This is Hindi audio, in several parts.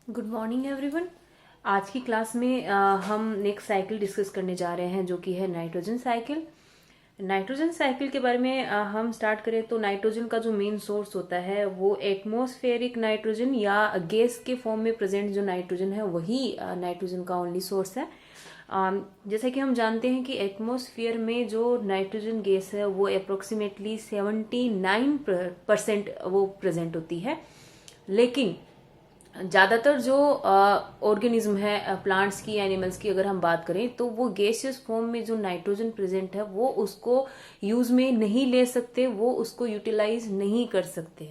Good morning everyone. आज की क्लास में हम नेक्स्ट साइकिल डिस्कस करने जा रहे हैं जो कि है नाइट्रोजन साइकिल। नाइट्रोजन साइकिल के बारे में हम स्टार्ट करें तो नाइट्रोजन का जो मेन सोर्स होता है वो एटमॉस्फेरिक नाइट्रोजन या गैस के फॉर्म में प्रेजेंट जो नाइट्रोजन है वही नाइट्रोजन का ओनली सोर्स है। जैसा कि हम जानते हैं कि एटमॉस्फेयर में जो नाइट्रोजन गैस है वो अप्रोक्सीमेटली 79% वो प्रेजेंट होती है, लेकिन ज़्यादातर जो ऑर्गेनिज्म है प्लांट्स की एनिमल्स की अगर हम बात करें तो वो गैसियस फॉर्म में जो नाइट्रोजन प्रेजेंट है वो उसको यूज में नहीं ले सकते, वो उसको यूटिलाइज नहीं कर सकते।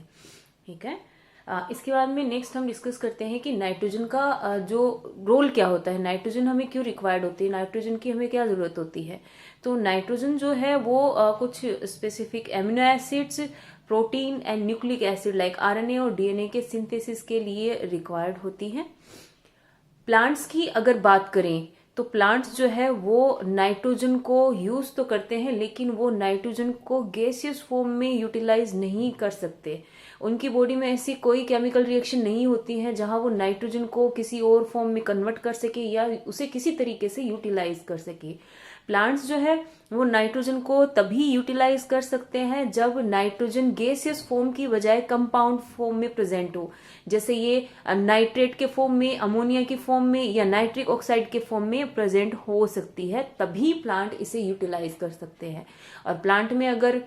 ठीक है। इसके बाद में नेक्स्ट हम डिस्कस करते हैं कि नाइट्रोजन का जो रोल क्या होता है, नाइट्रोजन हमें क्यों रिक्वायर्ड होती है, नाइट्रोजन की हमें क्या जरूरत होती है। तो नाइट्रोजन जो है वो कुछ specific amino acids, protein and nucleic acid like RNA और डीएनए के सिंथेसिस के लिए रिक्वायर्ड होती है। प्लांट्स की अगर बात करें तो प्लांट्स जो है वो नाइट्रोजन को यूज तो करते हैं लेकिन वो नाइट्रोजन को गैसियस फॉर्म में यूटिलाइज नहीं कर सकते। उनकी बॉडी में ऐसी कोई केमिकल रिएक्शन नहीं होती है जहां वो नाइट्रोजन को किसी और फॉर्म में कन्वर्ट कर सके या उसे किसी तरीके से यूटिलाइज कर सके। प्लांट्स जो है वो नाइट्रोजन को तभी यूटिलाइज कर सकते हैं जब नाइट्रोजन गैसियस फॉर्म की बजाय कंपाउंड फॉर्म में प्रेजेंट हो, जैसे ये नाइट्रेट के फॉर्म में, अमोनिया के फॉर्म में या नाइट्रिक ऑक्साइड के फॉर्म में प्रेजेंट हो सकती है, तभी प्लांट इसे यूटिलाइज कर सकते हैं। और प्लांट में अगर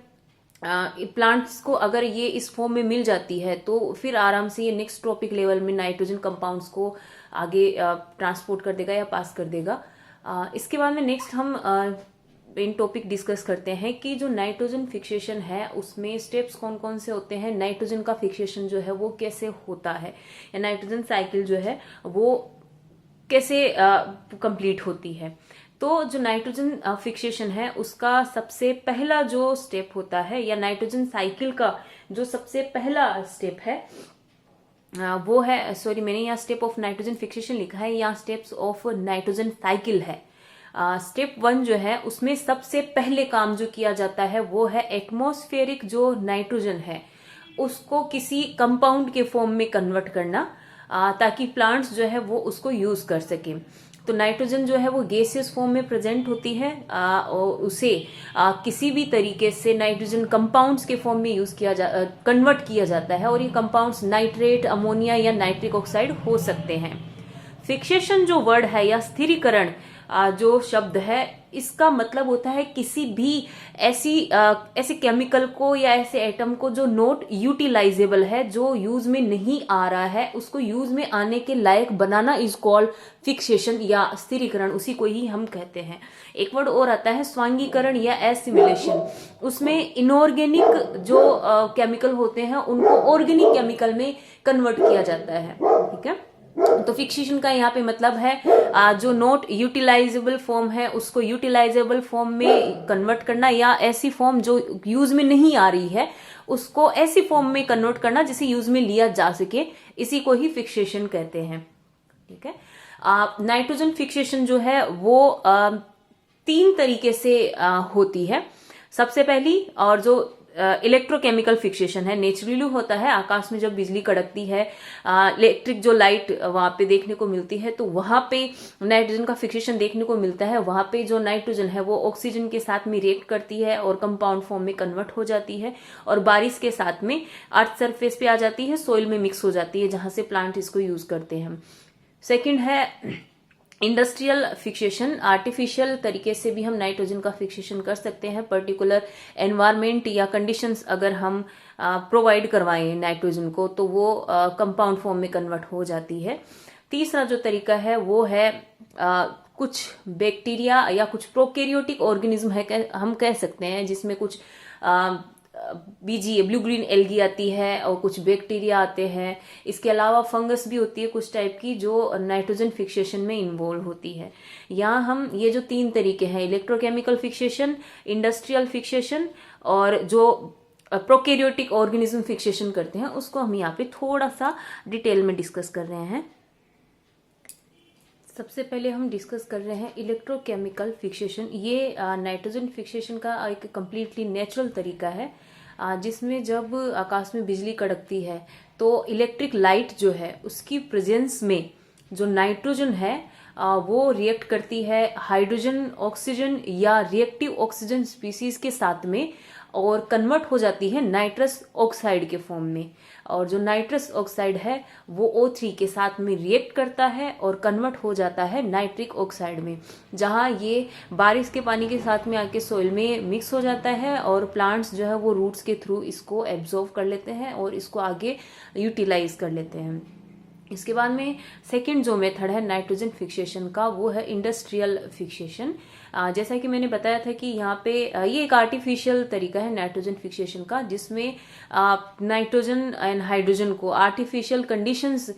प्लांट्स को अगर ये इस फॉर्म में मिल जाती है तो फिर आराम से ये नेक्स्ट ट्रॉपिक लेवल में नाइट्रोजन कंपाउंड्स को आगे ट्रांसपोर्ट कर देगा या पास कर देगा। इसके बाद में नेक्स्ट हम इन टॉपिक डिस्कस करते हैं कि जो नाइट्रोजन फिक्सेशन है उसमें स्टेप्स कौन कौन से होते हैं, नाइट्रोजन का फिक्सेशन जो है वो कैसे होता है, या नाइट्रोजन साइकिल जो है वो कैसे कंप्लीट होती है। तो जो नाइट्रोजन फिक्सेशन है उसका सबसे पहला जो स्टेप होता है, या नाइट्रोजन साइकिल का जो सबसे पहला स्टेप है वो है, सॉरी मैंने यहाँ स्टेप ऑफ नाइट्रोजन फिक्सेशन लिखा है, यहाँ स्टेप्स ऑफ नाइट्रोजन साइकिल है। स्टेप 1 जो है उसमें सबसे पहले काम जो किया जाता है वो है एटमॉस्फेरिक जो नाइट्रोजन है उसको किसी कंपाउंड के फॉर्म में कन्वर्ट करना, ताकि प्लांट्स जो है वो उसको यूज कर सके। तो नाइट्रोजन जो है वो गैसियस फॉर्म में प्रेजेंट होती है और उसे किसी भी तरीके से नाइट्रोजन कंपाउंड्स के फॉर्म में यूज किया कन्वर्ट किया जाता है, और ये कंपाउंड्स नाइट्रेट, अमोनिया या नाइट्रिक ऑक्साइड हो सकते हैं। फिक्सेशन जो वर्ड है या स्थिरीकरण जो शब्द है इसका मतलब होता है किसी भी ऐसे केमिकल को या ऐसे एटम को जो नॉट यूटिलाइजेबल है, जो यूज में नहीं आ रहा है, उसको यूज में आने के लायक बनाना इज कॉल्ड फिक्सेशन या स्थिरीकरण, उसी को ही हम कहते हैं। एक वर्ड और आता है स्वांगीकरण या एसिमिलेशन। उसमें इनऑर्गेनिक जो केमिकल होते हैं उनको ऑर्गेनिक केमिकल में कन्वर्ट किया जाता है। ठीक है। तो फिक्सेशन का यहाँ पे मतलब है जो नॉट यूटिलाइजेबल फॉर्म है उसको यूटिलाइजेबल फॉर्म में कन्वर्ट करना, या ऐसी फॉर्म जो यूज में नहीं आ रही है उसको ऐसी फॉर्म में कन्वर्ट करना जिसे यूज में लिया जा सके, इसी को ही फिक्सेशन कहते हैं। ठीक है। नाइट्रोजन फिक्सेशन जो है वो 3 तरीके से होती है। सबसे पहली और जो इलेक्ट्रोकेमिकल फिक्सेशन है, नेचुरली होता है, आकाश में जब बिजली कड़कती है, इलेक्ट्रिक जो लाइट वहां पे देखने को मिलती है तो वहां पे नाइट्रोजन का फिक्सेशन देखने को मिलता है। वहां पे जो नाइट्रोजन है वो ऑक्सीजन के साथ में रिएक्ट करती है और कंपाउंड फॉर्म में कन्वर्ट हो जाती है, और बारिश के साथ में अर्थ सरफेस पे आ जाती है, सोइल में मिक्स हो जाती है, जहां से प्लांट इसको यूज करते हैं। सेकेंड है इंडस्ट्रियल फिक्सेशन। आर्टिफिशियल तरीके से भी हम नाइट्रोजन का फिक्सेशन कर सकते हैं, पर्टिकुलर एनवायरमेंट या कंडीशंस अगर हम प्रोवाइड करवाएं नाइट्रोजन को तो वो कंपाउंड फॉर्म में कन्वर्ट हो जाती है। तीसरा जो तरीका है वो है कुछ बैक्टीरिया या कुछ प्रोकैरियोटिक ऑर्गेनिज्म है, हम कह सकते हैं, जिसमें कुछ बीजी ब्लू ग्रीन एल्गी आती है और कुछ बैक्टीरिया आते हैं। इसके अलावा फंगस भी होती है कुछ टाइप की जो नाइट्रोजन फिक्सेशन में इन्वॉल्व होती है। यहाँ हम ये जो 3 तरीके हैं, इलेक्ट्रोकेमिकल फिक्सेशन, इंडस्ट्रियल फिक्सेशन और जो प्रोकैरियोटिक ऑर्गेनिज्म फिक्सेशन करते हैं, उसको हम यहाँ पे थोड़ा सा डिटेल में डिस्कस कर रहे हैं। सबसे पहले हम डिस्कस कर रहे हैं इलेक्ट्रोकेमिकल फिक्सेशन। ये नाइट्रोजन फिक्सेशन का एक कम्प्लीटली नेचुरल तरीका है। जिसमें जब आकाश में बिजली कड़कती है तो इलेक्ट्रिक लाइट जो है उसकी प्रेजेंस में जो नाइट्रोजन है वो रिएक्ट करती है हाइड्रोजन ऑक्सीजन या रिएक्टिव ऑक्सीजन स्पीसीज के साथ में और कन्वर्ट हो जाती है नाइट्रस ऑक्साइड के फॉर्म में। और जो नाइट्रस ऑक्साइड है वो O3 के साथ में रिएक्ट करता है और कन्वर्ट हो जाता है नाइट्रिक ऑक्साइड में, जहाँ ये बारिश के पानी के साथ में आके सॉइल में मिक्स हो जाता है और प्लांट्स जो है वो रूट्स के थ्रू इसको एब्जॉर्व कर लेते हैं और इसको आगे यूटिलाइज कर लेते हैं। इसके बाद में सेकंड जो मेथड है नाइट्रोजन फिक्सेशन का वो है इंडस्ट्रियल फिक्सेशन। जैसा कि मैंने बताया था कि यहाँ पे ये एक आर्टिफिशियल तरीका है नाइट्रोजन फिक्सेशन का, जिसमें नाइट्रोजन एंड हाइड्रोजन को आर्टिफिशियल कंडीशंस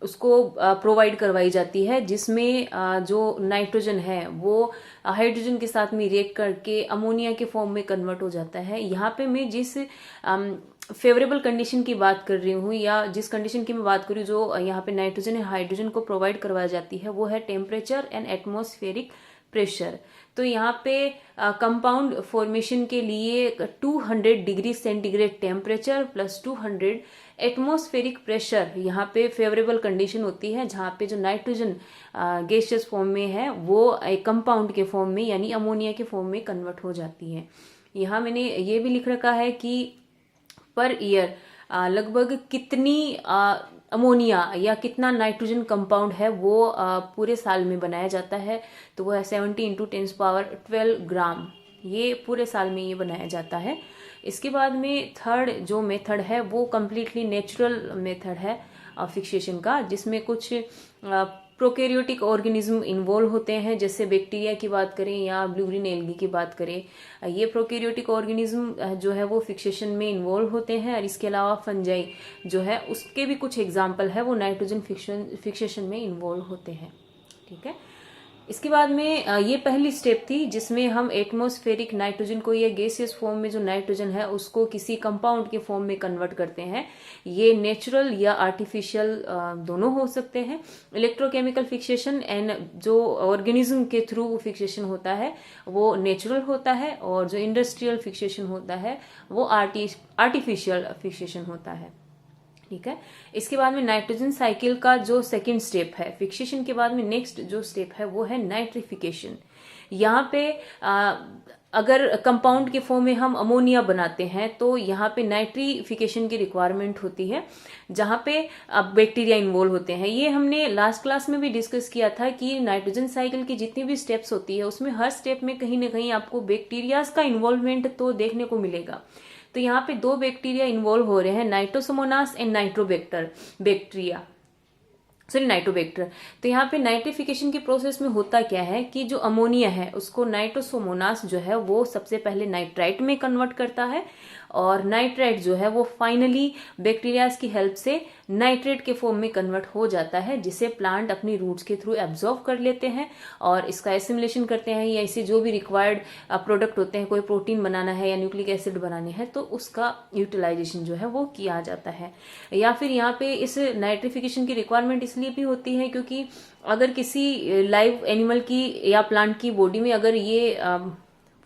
उसको प्रोवाइड करवाई जाती है, जिसमें जो नाइट्रोजन है वो हाइड्रोजन के साथ में रिएक्ट करके अमोनिया के फॉर्म में कन्वर्ट हो जाता है। यहाँ पे मैं जिस फेवरेबल कंडीशन की बात कर रही हूँ या जिस कंडीशन की मैं बात कर रही हूँ जो यहाँ पे नाइट्रोजन या हाइड्रोजन को प्रोवाइड करवाई जाती है वो है टेम्परेचर एंड एटमॉस्फेरिक प्रेशर। तो यहाँ पे कंपाउंड फॉर्मेशन के लिए 200 degree centigrade temperature plus 200 atmospheric pressure यहाँ पे फेवरेबल कंडीशन होती है, जहाँ पे जो नाइट्रोजन गैसियस फॉर्म में है वो एक कंपाउंड के फॉर्म में यानी अमोनिया के फॉर्म में कन्वर्ट हो जाती है। यहाँ मैंने ये भी लिख रखा है कि पर ईयर लगभग कितनी अमोनिया या कितना नाइट्रोजन कंपाउंड है वो पूरे साल में बनाया जाता है, तो वो है 70 × 10⁻12 ग्राम, ये पूरे साल में ये बनाया जाता है। इसके बाद में थर्ड जो मेथड है वो कम्प्लीटली नेचुरल मेथड है फिक्सेशन का, जिसमें कुछ प्रोकैरियोटिक ऑर्गेनिज्म इन्वॉल्व होते हैं, जैसे बैक्टीरिया की बात करें या ब्लू ग्रीन एल्गी की बात करें। ये प्रोकैरियोटिक ऑर्गेनिज्म जो है वो फिक्सेशन में इन्वॉल्व होते हैं। और इसके अलावा फंजाई जो है उसके भी कुछ एग्जाम्पल है वो नाइट्रोजन फिक्सेशन में इन्वॉल्व होते हैं। ठीक है, इसके बाद में ये पहली स्टेप थी जिसमें हम एटमॉस्फेरिक नाइट्रोजन को या गैसियस फॉर्म में जो नाइट्रोजन है उसको किसी कंपाउंड के फॉर्म में कन्वर्ट करते हैं। ये नेचुरल या आर्टिफिशियल दोनों हो सकते हैं। इलेक्ट्रोकेमिकल फिक्सेशन एंड जो ऑर्गेनिज्म के थ्रू फिक्सेशन होता है वो नेचुरल होता है, और जो इंडस्ट्रियल फिक्सेशन होता है वो आर्टिफिशियल फिक्सेशन होता है। ठीक है, इसके बाद में नाइट्रोजन साइकिल का जो सेकंड स्टेप है फिक्सेशन के बाद में नेक्स्ट जो स्टेप है वो है नाइट्रिफिकेशन। यहाँ पे अगर कंपाउंड के फॉर्म में हम अमोनिया बनाते हैं तो यहाँ पे नाइट्रिफिकेशन की रिक्वायरमेंट होती है, जहाँ पे अब बैक्टीरिया इन्वॉल्व होते हैं। ये हमने लास्ट क्लास में भी डिस्कस किया था कि नाइट्रोजन साइकिल की जितनी भी स्टेप्स होती है उसमें हर स्टेप में कहीं ना कहीं आपको बैक्टीरियाज का इन्वॉल्वमेंट तो देखने को मिलेगा। तो यहाँ पे दो बैक्टीरिया इन्वॉल्व हो रहे हैं, नाइट्रोसोमोनास एंड नाइट्रोबैक्टर नाइट्रोबैक्टर। तो यहाँ पे नाइट्रिफिकेशन की प्रोसेस में होता क्या है कि जो अमोनिया है उसको नाइट्रोसोमोनास जो है वो सबसे पहले नाइट्राइट में कन्वर्ट करता है, और नाइट्राइट जो है वो फाइनली बैक्टीरियाज की हेल्प से नाइट्रेट के फॉर्म में कन्वर्ट हो जाता है, जिसे प्लांट अपनी रूट्स के थ्रू एब्जॉर्व कर लेते हैं और इसका एसिमिलेशन करते हैं, या इसे जो भी रिक्वायर्ड प्रोडक्ट होते हैं, कोई प्रोटीन बनाना है या न्यूक्लिक एसिड बनाने हैं तो उसका यूटिलाइजेशन जो है वो किया जाता है। या फिर यहाँ पे इस नाइट्रिफिकेशन की रिक्वायरमेंट इसलिए भी होती है क्योंकि अगर किसी लाइव एनिमल की या प्लांट की बॉडी में अगर ये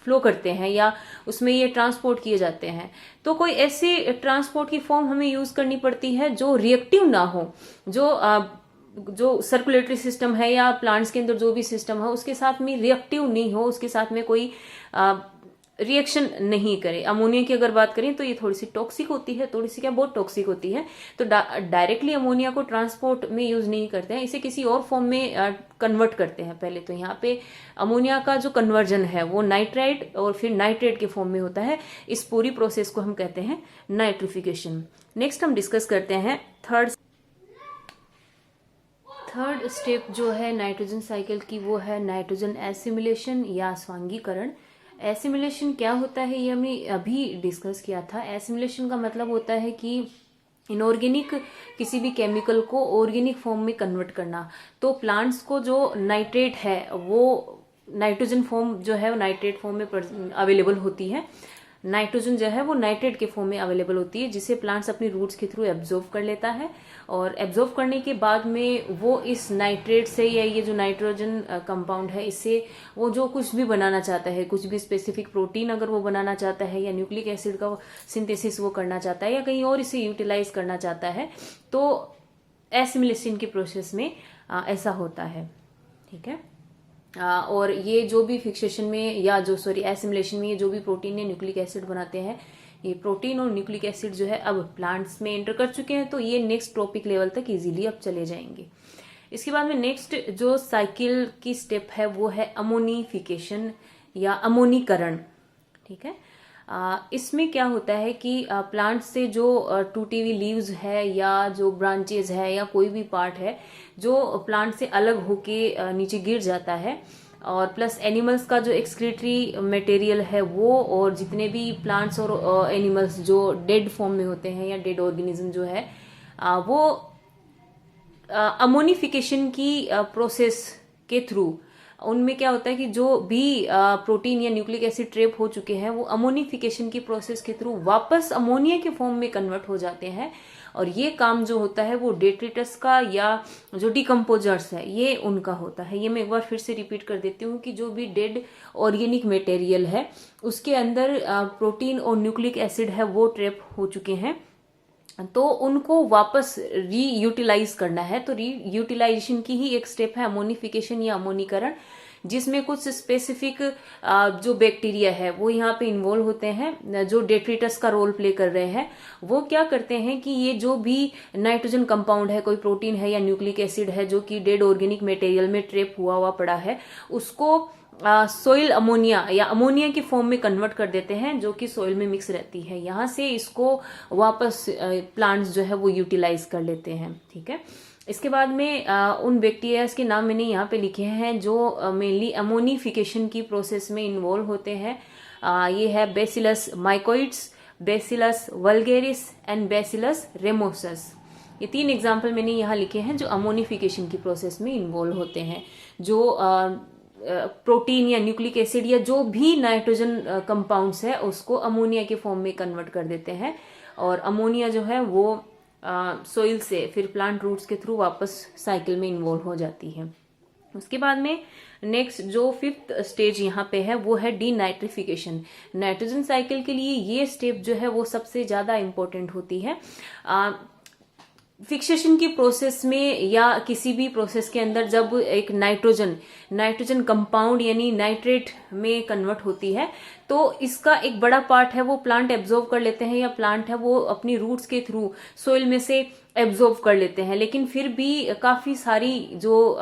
फ्लो करते हैं या उसमें ये ट्रांसपोर्ट किए जाते हैं तो कोई ऐसी ट्रांसपोर्ट की फॉर्म हमें यूज करनी पड़ती है जो रिएक्टिव ना हो, जो सर्कुलेटरी सिस्टम है या प्लांट्स के अंदर जो भी सिस्टम है उसके साथ में रिएक्टिव नहीं हो, उसके साथ में कोई रिएक्शन नहीं करे। अमोनिया की अगर बात करें तो ये थोड़ी सी टॉक्सिक होती है, थोड़ी सी क्या बहुत टॉक्सिक होती है, तो डायरेक्टली अमोनिया को ट्रांसपोर्ट में यूज नहीं करते हैं, इसे किसी और फॉर्म में कन्वर्ट करते हैं पहले। तो यहाँ पे अमोनिया का जो कन्वर्जन है वो नाइट्राइट और फिर नाइट्रेट के फॉर्म में होता है। इस पूरी प्रोसेस को हम कहते हैं नाइट्रिफिकेशन। नेक्स्ट हम डिस्कस करते हैं थर्ड स्टेप जो है नाइट्रोजन साइकिल की, वो है नाइट्रोजन एसिमिलेशन या स्वांगीकरण। एसिमिलेशन क्या होता है ये हमने अभी डिस्कस किया था। एसिमिलेशन का मतलब होता है कि इनऑर्गेनिक किसी भी केमिकल को ऑर्गेनिक फॉर्म में कन्वर्ट करना। तो प्लांट्स को जो नाइट्रेट है वो नाइट्रोजन फॉर्म जो है वो नाइट्रेट फॉर्म में अवेलेबल होती है, नाइट्रोजन जो है वो नाइट्रेट के फॉर्म में अवेलेबल होती है, जिसे प्लांट्स अपनी रूट्स के थ्रू एब्जॉर्ब कर लेता है। और एब्जॉर्ब करने के बाद में वो इस नाइट्रेट से या ये जो नाइट्रोजन कंपाउंड है, इससे वो जो कुछ भी बनाना चाहता है, कुछ भी स्पेसिफिक प्रोटीन अगर वो बनाना चाहता है या न्यूक्लिक एसिड का सिंथेसिस वो करना चाहता है या कहीं और इसे यूटिलाइज करना चाहता है, तो एसिमिलेशन की प्रोसेस में ऐसा होता है। ठीक है। और ये जो भी फिक्सेशन में या जो एसिमिलेशन में ये जो भी प्रोटीन या न्यूक्लिक एसिड बनाते हैं, ये प्रोटीन और न्यूक्लिक एसिड जो है अब प्लांट्स में एंटर कर चुके हैं, तो ये नेक्स्ट ट्रॉपिक लेवल तक इजीली अब चले जाएंगे। इसके बाद में नेक्स्ट जो साइकिल की स्टेप है वो है अमोनिफिकेशन या अमोनीकरण। ठीक है। इसमें क्या होता है कि प्लांट से जो टूटी हुई लीव्स है या जो ब्रांचेज है या कोई भी पार्ट है जो प्लांट से अलग होके नीचे गिर जाता है, और प्लस एनिमल्स का जो एक्सक्रीटरी मटेरियल है वो, और जितने भी प्लांट्स और एनिमल्स जो डेड फॉर्म में होते हैं या डेड ऑर्गेनिज्म जो है वो अमोनिफिकेशन की प्रोसेस के थ्रू उनमें क्या होता है कि जो भी प्रोटीन या न्यूक्लिक एसिड ट्रेप हो चुके हैं वो अमोनिफिकेशन की प्रोसेस के थ्रू वापस अमोनिया के फॉर्म में कन्वर्ट हो जाते हैं। और ये काम जो होता है वो डेट्रिटस का या जो डिकम्पोजर्स है ये उनका होता है। ये मैं एक बार फिर से रिपीट कर देती हूँ कि जो भी डेड ऑर्गेनिक मटेरियल है उसके अंदर प्रोटीन और न्यूक्लिक एसिड है वो ट्रेप हो चुके हैं, तो उनको वापस रीयूटिलाइज करना है। तो रीयूटिलाइजेशन की ही एक स्टेप है अमोनिफिकेशन या अमोनीकरण, जिसमें कुछ स्पेसिफिक जो बैक्टीरिया है वो यहाँ पे इन्वॉल्व होते हैं, जो डेट्रिटस का रोल प्ले कर रहे हैं। वो क्या करते हैं कि ये जो भी नाइट्रोजन कंपाउंड है, कोई प्रोटीन है या न्यूक्लिक एसिड है जो कि डेड ऑर्गेनिक मटेरियल में ट्रेप हुआ पड़ा है, उसको सोइल अमोनिया या अमोनिया की फॉर्म में कन्वर्ट कर देते हैं, जो कि सोइल में मिक्स रहती है। यहाँ से इसको वापस प्लांट्स जो है वो यूटिलाइज कर लेते हैं। ठीक है। इसके बाद में उन बैक्टीरियाज के नाम मैंने यहाँ पे लिखे हैं जो मेनली अमोनिफिकेशन की प्रोसेस में इन्वॉल्व होते हैं। ये है Bacillus mycoides, Bacillus vulgaris and Bacillus ramosus. ये 3 एग्जाम्पल मैंने यहाँ लिखे हैं जो अमोनिफिकेशन की प्रोसेस में इन्वॉल्व होते हैं, जो प्रोटीन या न्यूक्लिक एसिड या जो भी नाइट्रोजन कंपाउंड्स है उसको अमोनिया के फॉर्म में कन्वर्ट कर देते हैं, और अमोनिया जो है वो सोइल से फिर प्लांट रूट्स के थ्रू वापस साइकिल में इन्वॉल्व हो जाती है। उसके बाद में नेक्स्ट जो 5th स्टेज यहाँ पे है वो है डीनाइट्रिफिकेशन। नाइट्रोजन साइकिल के लिए ये स्टेप जो है वो सबसे ज्यादा इंपॉर्टेंट होती है। फिक्सेशन की प्रोसेस में या किसी भी प्रोसेस के अंदर जब एक नाइट्रोजन कंपाउंड यानी नाइट्रेट में कन्वर्ट होती है, तो इसका एक बड़ा पार्ट है वो प्लांट एब्जॉर्ब कर लेते हैं या प्लांट है वो अपनी रूट्स के थ्रू सोइल में से एब्जॉर्ब कर लेते हैं, लेकिन फिर भी काफी सारी जो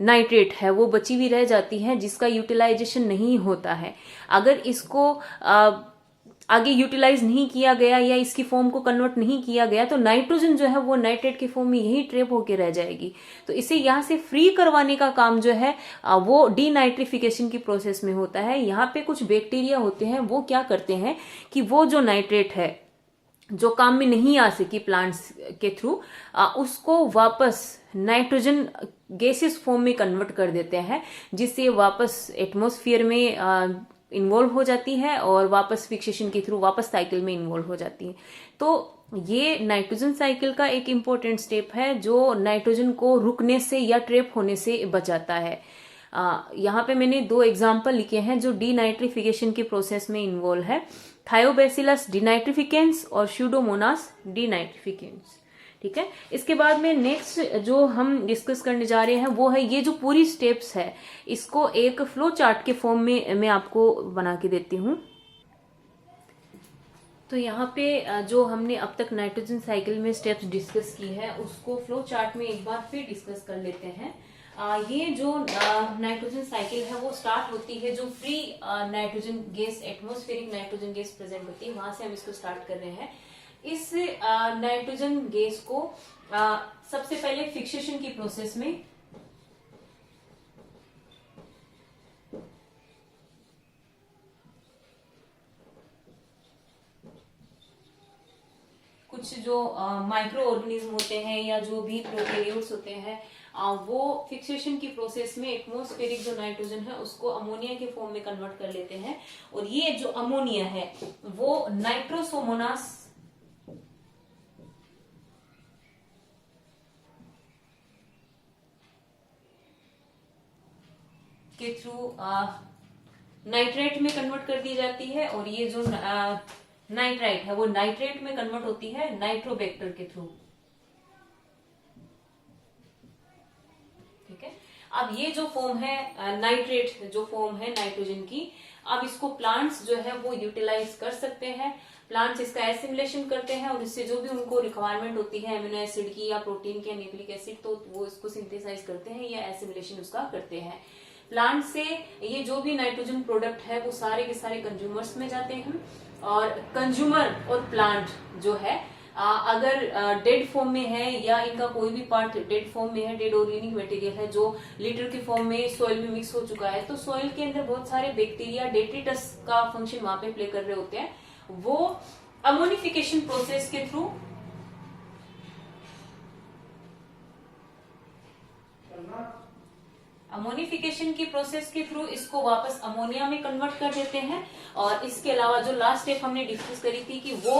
नाइट्रेट है वो बची हुई रह जाती है जिसका यूटिलाइजेशन नहीं होता है। अगर इसको आगे यूटिलाइज नहीं किया गया या इसकी फॉर्म को कन्वर्ट नहीं किया गया तो नाइट्रोजन जो है वो नाइट्रेट के फॉर्म में यही ट्रेप होके रह जाएगी। तो इसे यहाँ से फ्री करवाने का काम जो है वो डीनाइट्रिफिकेशन की प्रोसेस में होता है। यहाँ पे कुछ बैक्टीरिया होते हैं वो क्या करते हैं कि वो जो नाइट्रेट है जो काम में नहीं आ सकी प्लांट्स के थ्रू, उसको वापस नाइट्रोजन गैसेस फॉर्म में कन्वर्ट कर देते हैं, जिससे वापस एटमॉस्फेयर में इन्वॉल्व हो जाती है और वापस फिक्सेशन के थ्रू वापस साइकिल में इन्वॉल्व हो जाती है। तो ये नाइट्रोजन साइकिल का एक इम्पोर्टेंट स्टेप है जो नाइट्रोजन को रुकने से या ट्रेप होने से बचाता है। यहाँ पे मैंने 2 एग्जाम्पल लिखे हैं जो डीनाइट्रिफिकेशन की प्रोसेस में इन्वॉल्व है, थायोबैसिलस डिनाइट्रिफिकेंस और स्यूडोमोनास डिनाइट्रिफिकेंस। ठीक है। इसके बाद में नेक्स्ट जो हम डिस्कस करने जा रहे हैं वो है ये जो पूरी स्टेप्स है इसको एक फ्लो चार्ट के फॉर्म में मैं आपको बना के देती हूँ। तो यहाँ पे जो हमने अब तक नाइट्रोजन साइकिल में स्टेप्स डिस्कस की है उसको फ्लो चार्ट में एक बार फिर डिस्कस कर लेते हैं। ये जो नाइट्रोजन साइकिल है वो स्टार्ट होती है जो free nitrogen gas, atmospheric nitrogen gas present होती है, वहां से हम इसको स्टार्ट कर रहे हैं। इस नाइट्रोजन गैस को सबसे पहले फिक्सेशन की प्रोसेस में कुछ जो माइक्रो ऑर्गेनिज्म होते हैं या जो भी प्रोकैरियोट्स होते हैं वो फिक्सेशन की प्रोसेस में एटमॉस्फेरिक जो नाइट्रोजन है उसको अमोनिया के फॉर्म में कन्वर्ट कर लेते हैं, और ये जो अमोनिया है वो नाइट्रोसोमोनास के थ्रू नाइट्रेट में कन्वर्ट कर दी जाती है, और ये जो नाइट्राइट है वो नाइट्रेट में कन्वर्ट होती है नाइट्रोबैक्टर के थ्रू। ठीक है, अब ये जो फॉर्म है नाइट्रेट जो फॉर्म है नाइट्रोजन की, अब इसको प्लांट्स जो है वो यूटिलाइज कर सकते हैं। प्लांट्स इसका एसिमिलेशन करते हैं और इससे जो भी उनको रिक्वायरमेंट होती है अमीनो एसिड की या प्रोटीन की या न्यूक्लिक एसिड, तो वो इसको सिंथेसाइज करते हैं या एसिमिलेशन उसका करते हैं। प्लांट से ये जो भी नाइट्रोजन प्रोडक्ट है वो सारे के सारे कंज्यूमर्स में जाते हैं, और कंज्यूमर और प्लांट जो है अगर डेड फॉर्म में है या इनका कोई भी पार्ट डेड फॉर्म में है, डेड ऑर्गेनिक मटेरियल है जो लिटर के फॉर्म में सॉइल में मिक्स हो चुका है, तो सॉइल के अंदर बहुत सारे बैक्टीरिया डेट्रिटस का फंक्शन वहां पे प्ले कर रहे होते हैं। वो अमोनिफिकेशन प्रोसेस के थ्रू अमोनिफिकेशन की प्रोसेस के थ्रू इसको वापस अमोनिया में कन्वर्ट कर देते हैं। और इसके अलावा जो लास्ट स्टेप हमने डिस्कस करी थी कि वो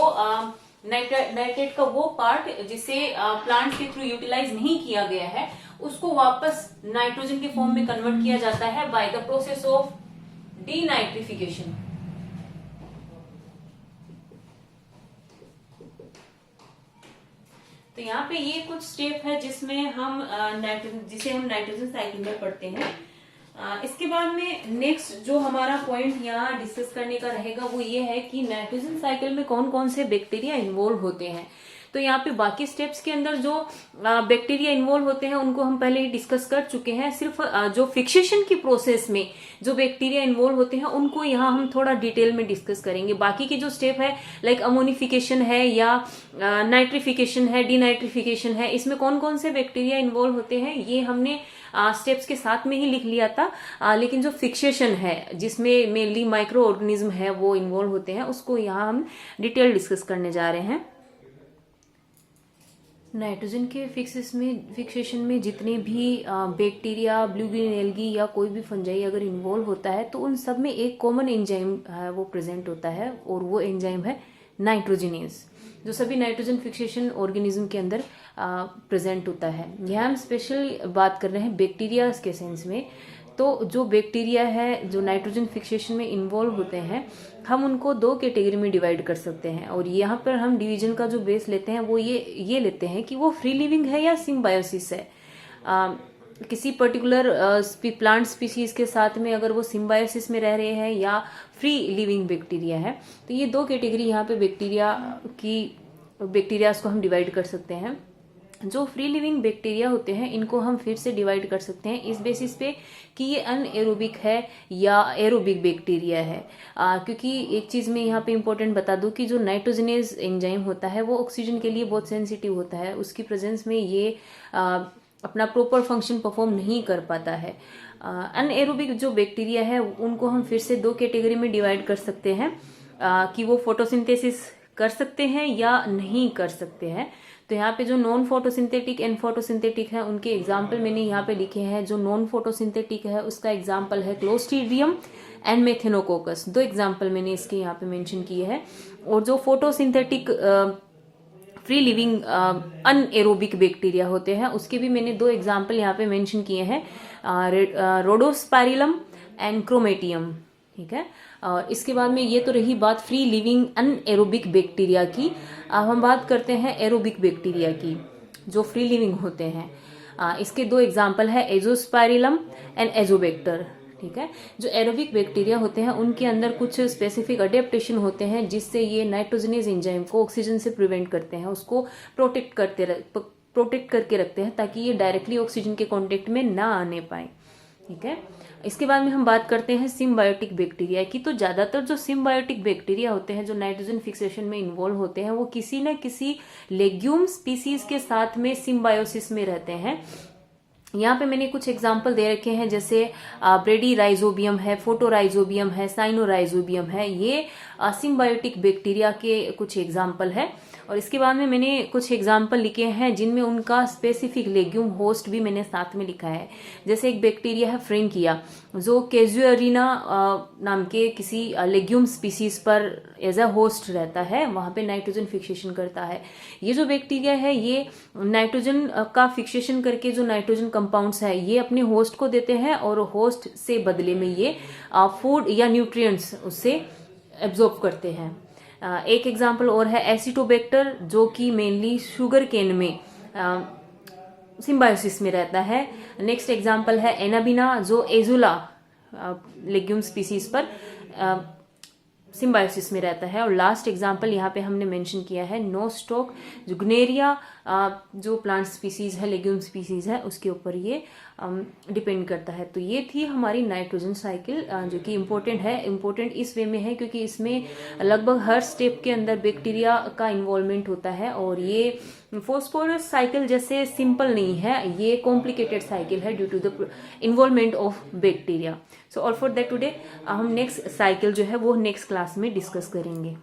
नाइट्रेट का वो पार्ट जिसे प्लांट के थ्रू यूटिलाइज नहीं किया गया है उसको वापस नाइट्रोजन के फॉर्म में कन्वर्ट किया जाता है by the process of denitrification. तो यहाँ पे ये कुछ स्टेप है जिसमें हम जिसे हम नाइट्रोजन साइकिल में पढ़ते हैं। इसके बाद में नेक्स्ट जो हमारा पॉइंट यहाँ डिस्कस करने का रहेगा वो ये है कि नाइट्रोजन साइकिल में कौन कौन से बैक्टीरिया इन्वॉल्व होते हैं। तो यहाँ पे बाकी स्टेप्स के अंदर जो बैक्टीरिया इन्वॉल्व होते हैं उनको हम पहले ही डिस्कस कर चुके हैं। सिर्फ जो फिक्सेशन की प्रोसेस में जो बैक्टीरिया इन्वॉल्व होते हैं उनको यहाँ हम थोड़ा डिटेल में डिस्कस करेंगे। बाकी के जो स्टेप है लाइक अमोनिफिकेशन है या नाइट्रिफिकेशन है, डीनाइट्रिफिकेशन है, इसमें कौन कौन से बैक्टीरिया इन्वॉल्व होते हैं ये हमने स्टेप्स के साथ में ही लिख लिया था। लेकिन जो फिक्सेशन है जिसमें मेनली माइक्रो ऑर्गेनिज्म है वो इन्वॉल्व होते हैं उसको यहाँ हम डिटेल डिस्कस करने जा रहे हैं। नाइट्रोजन के फिक्सेशन में जितने भी बैक्टीरिया, ब्लू ग्रीन एल्गी या कोई भी फंजाई अगर इन्वॉल्व होता है तो उन सब में एक कॉमन एंजाइम है वो प्रेजेंट होता है, और वो एंजाइम है नाइट्रोजिनेज, जो सभी नाइट्रोजन फिक्सेशन ऑर्गेनिज्म के अंदर प्रेजेंट होता है। यह हम स्पेशल बात कर रहे हैं बैक्टीरिया के सेंस में। तो जो बैक्टीरिया है जो नाइट्रोजन फिक्सेशन में इन्वॉल्व होते हैं हम उनको दो कैटेगरी में डिवाइड कर सकते हैं, और यहाँ पर हम डिवीजन का जो बेस लेते हैं वो ये लेते हैं कि वो फ्री लिविंग है या सिम्बायोसिस है। किसी पर्टिकुलर प्लांट स्पीसीज के साथ में अगर वो सिम्बायोसिस में रह रहे हैं या फ्री लिविंग बैक्टीरिया है, तो ये दो कैटेगरी यहाँ पे बैक्टीरियाज को हम डिवाइड कर सकते हैं। जो फ्री लिविंग बैक्टीरिया होते हैं इनको हम फिर से डिवाइड कर सकते हैं इस बेसिस पे कि ये अनएरोबिक है या एरोबिक बैक्टीरिया है। क्योंकि एक चीज़ मैं यहाँ पे इम्पोर्टेंट बता दूं कि जो नाइट्रोजनेज एंजाइम होता है वो ऑक्सीजन के लिए बहुत सेंसिटिव होता है, उसकी प्रेजेंस में ये अपना प्रॉपर फंक्शन परफॉर्म नहीं कर पाता है। अनएरोबिक जो बैक्टीरिया है उनको हम फिर से दो कैटेगरी में डिवाइड कर सकते हैं कि वो फोटोसिंथेसिस कर सकते हैं या नहीं कर सकते हैं। तो यहाँ पे जो नॉन फोटोसिंथेटिक एंड फोटोसिंथेटिक है उनके एग्जाम्पल मैंने यहाँ पे लिखे हैं। जो नॉन फोटोसिंथेटिक है उसका एग्जाम्पल है क्लोस्ट्रीडियम एंड मेथेनोकोकस, दो एग्जाम्पल मैंने इसके यहाँ पे मेंशन किए हैं। और जो photosynthetic free living anaerobic bacteria होते हैं उसके भी मैंने दो एग्जाम्पल यहाँ पे मेंशन किए हैं, रोडोस्पाइरिलम एंड क्रोमेटियम। ठीक है, और इसके बाद में ये तो रही बात फ्री लिविंग अनएरोबिक बैक्टीरिया की। अब हम बात करते हैं एरोबिक बैक्टीरिया की जो फ्री लिविंग होते हैं। इसके दो एग्जाम्पल है एजोस्पाइरिलम एंड एजोबैक्टर। ठीक है, जो एरोबिक बैक्टीरिया होते हैं उनके अंदर कुछ स्पेसिफिक अडेप्टेशन होते हैं जिससे ये नाइट्रोजनेज एंजाइम को ऑक्सीजन से प्रिवेंट करते हैं, उसको प्रोटेक्ट करके रखते हैं ताकि ये डायरेक्टली ऑक्सीजन के कॉन्टेक्ट में ना आने पाए। ठीक है, इसके बाद में हम बात करते हैं सिम्बायोटिक बैक्टीरिया की। तो ज्यादातर जो सिम्बायोटिक बैक्टीरिया होते हैं जो नाइट्रोजन फिक्सेशन में इन्वॉल्व होते हैं वो किसी न किसी लेग्यूम स्पीसीज के साथ में सिम्बायोसिस में रहते हैं। यहाँ पे मैंने कुछ एग्जाम्पल दे रखे हैं, जैसे ब्रेडी राइजोबियम है, फोटोराइजोबियम है, साइनोराइजोबियम है। ये सिम्बायोटिक बैक्टीरिया के कुछ एग्जाम्पल है। और इसके बाद में मैंने कुछ एग्जाम्पल लिखे हैं जिनमें उनका स्पेसिफिक लेग्यूम होस्ट भी मैंने साथ में लिखा है। जैसे एक बैक्टीरिया है फ्रेंकिया, जो कैजुअरिना नाम के किसी लेग्यूम स्पीसीज पर एज अ होस्ट रहता है, वहां पे नाइट्रोजन फिक्सेशन करता है। ये जो बैक्टीरिया है ये नाइट्रोजन का फिक्सेशन करके जो नाइट्रोजन कंपाउंड्स है ये अपने होस्ट को देते हैं, और होस्ट से बदले में ये फूड या न्यूट्रिएंट्स उससे एब्जॉर्ब करते हैं। एक एग्जांपल और है एसिटोबैक्टर, जो कि मेनली शुगर केन में सिम्बायोसिस में रहता है। नेक्स्ट एग्जांपल है एनाबिना, जो एजुला लेग्यूम स्पीसीज पर सिम्बायोसिस में रहता है। और लास्ट एग्जांपल यहाँ पे हमने मेंशन किया है नोस्टॉक, जो गुनेरिया जो प्लांट स्पीसीज है, लेग्यूम स्पीसीज है, उसके ऊपर ये डिपेंड करता है। तो ये थी हमारी नाइट्रोजन साइकिल, जो कि इम्पोर्टेंट है। इम्पोर्टेंट इस वे में है क्योंकि इसमें लगभग हर स्टेप के अंदर बैक्टीरिया का इन्वॉल्वमेंट होता है, और ये फॉस्फोरस साइकिल जैसे सिंपल नहीं है, ये कॉम्प्लिकेटेड साइकिल है due to the involvement of bacteria. So all for that today हम नेक्स्ट साइकिल जो है वो नेक्स्ट क्लास में डिस्कस करेंगे।